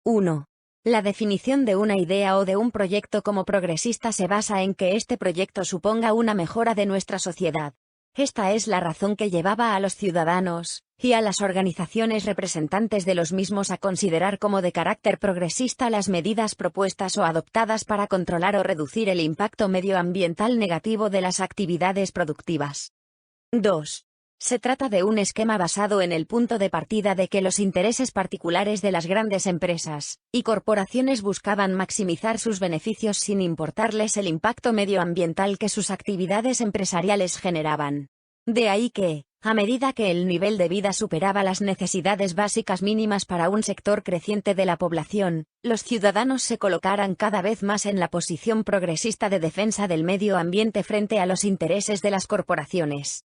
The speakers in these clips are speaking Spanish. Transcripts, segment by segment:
1. La definición de una idea o de un proyecto como progresista se basa en que este proyecto suponga una mejora de nuestra sociedad. Esta es la razón que llevaba a los ciudadanos, y a las organizaciones representantes de los mismos a considerar como de carácter progresista las medidas propuestas o adoptadas para controlar o reducir el impacto medioambiental negativo de las actividades productivas. 2. Se trata de un esquema basado en el punto de partida de que los intereses particulares de las grandes empresas y corporaciones buscaban maximizar sus beneficios sin importarles el impacto medioambiental que sus actividades empresariales generaban. De ahí que, a medida que el nivel de vida superaba las necesidades básicas mínimas para un sector creciente de la población, los ciudadanos se colocaran cada vez más en la posición progresista de defensa del medio ambiente frente a los intereses de las corporaciones.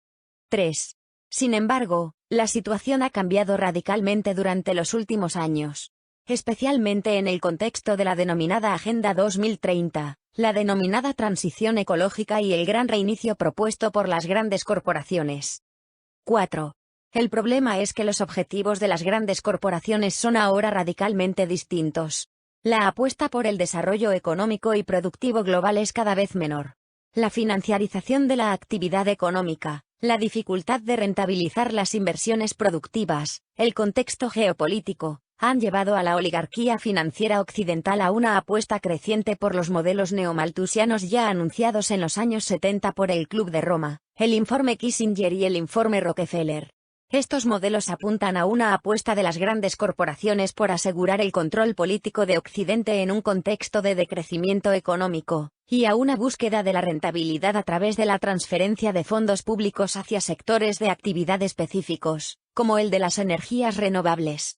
3. Sin embargo, la situación ha cambiado radicalmente durante los últimos años, especialmente en el contexto de la denominada Agenda 2030, la denominada transición ecológica y el gran reinicio propuesto por las grandes corporaciones. 4. El problema es que los objetivos de las grandes corporaciones son ahora radicalmente distintos. La apuesta por el desarrollo económico y productivo global es cada vez menor. La financiarización de la actividad económica, la dificultad de rentabilizar las inversiones productivas, el contexto geopolítico, han llevado a la oligarquía financiera occidental a una apuesta creciente por los modelos neomalthusianos ya anunciados en los años 70 por el Club de Roma, el informe Kissinger y el informe Rockefeller. Estos modelos apuntan a una apuesta de las grandes corporaciones por asegurar el control político de Occidente en un contexto de decrecimiento económico, y a una búsqueda de la rentabilidad a través de la transferencia de fondos públicos hacia sectores de actividad específicos, como el de las energías renovables.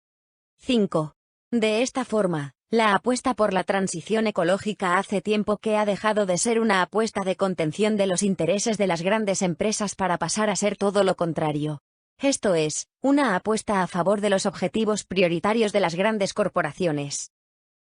5. De esta forma, la apuesta por la transición ecológica hace tiempo que ha dejado de ser una apuesta de contención de los intereses de las grandes empresas para pasar a ser todo lo contrario. Esto es, una apuesta a favor de los objetivos prioritarios de las grandes corporaciones.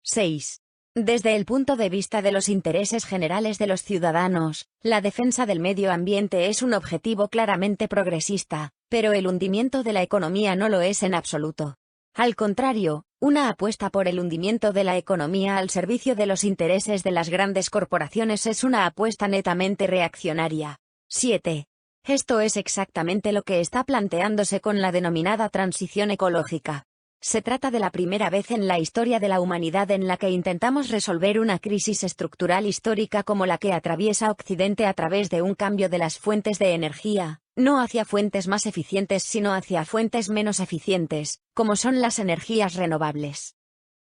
6. Desde el punto de vista de los intereses generales de los ciudadanos, la defensa del medio ambiente es un objetivo claramente progresista, pero el hundimiento de la economía no lo es en absoluto. Al contrario, una apuesta por el hundimiento de la economía al servicio de los intereses de las grandes corporaciones es una apuesta netamente reaccionaria. 7. Esto es exactamente lo que está planteándose con la denominada transición ecológica. Se trata de la primera vez en la historia de la humanidad en la que intentamos resolver una crisis estructural histórica como la que atraviesa Occidente a través de un cambio de las fuentes de energía, no hacia fuentes más eficientes sino hacia fuentes menos eficientes, como son las energías renovables.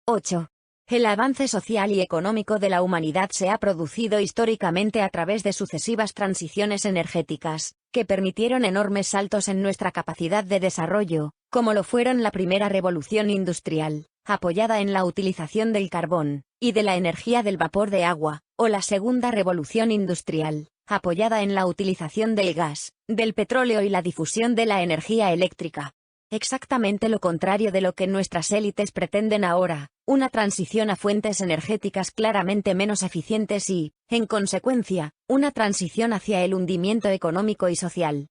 8. El avance social y económico de la humanidad se ha producido históricamente a través de sucesivas transiciones energéticas, que permitieron enormes saltos en nuestra capacidad de desarrollo, como lo fueron la primera revolución industrial, apoyada en la utilización del carbón, y de la energía del vapor de agua, o la segunda revolución industrial, apoyada en la utilización del gas, del petróleo y la difusión de la energía eléctrica. Exactamente lo contrario de lo que nuestras élites pretenden ahora, una transición a fuentes energéticas claramente menos eficientes y, en consecuencia, una transición hacia el hundimiento económico y social.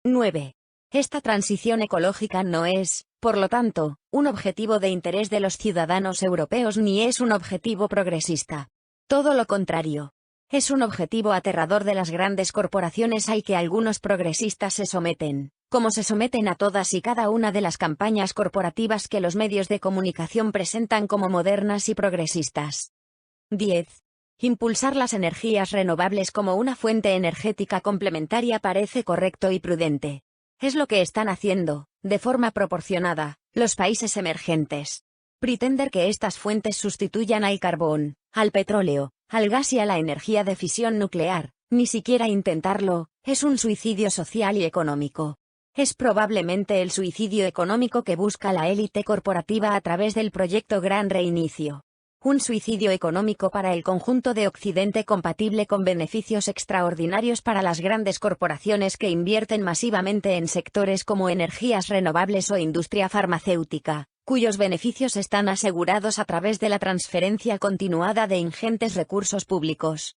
9. Esta transición ecológica no es, por lo tanto, un objetivo de interés de los ciudadanos europeos ni es un objetivo progresista. Todo lo contrario. Es un objetivo aterrador de las grandes corporaciones al que algunos progresistas se someten, como se someten a todas y cada una de las campañas corporativas que los medios de comunicación presentan como modernas y progresistas. 10. Impulsar las energías renovables como una fuente energética complementaria parece correcto y prudente. Es lo que están haciendo, de forma proporcionada, los países emergentes. Pretender que estas fuentes sustituyan al carbón, al petróleo, al gas y a la energía de fisión nuclear, ni siquiera intentarlo, es un suicidio social y económico. Es probablemente el suicidio económico que busca la élite corporativa a través del proyecto Gran Reinicio. Un suicidio económico para el conjunto de Occidente compatible con beneficios extraordinarios para las grandes corporaciones que invierten masivamente en sectores como energías renovables o industria farmacéutica, cuyos beneficios están asegurados a través de la transferencia continuada de ingentes recursos públicos.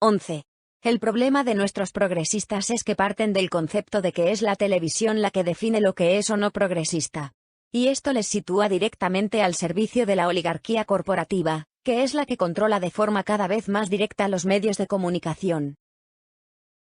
11. El problema de nuestros progresistas es que parten del concepto de que es la televisión la que define lo que es o no progresista. Y esto les sitúa directamente al servicio de la oligarquía corporativa, que es la que controla de forma cada vez más directa los medios de comunicación.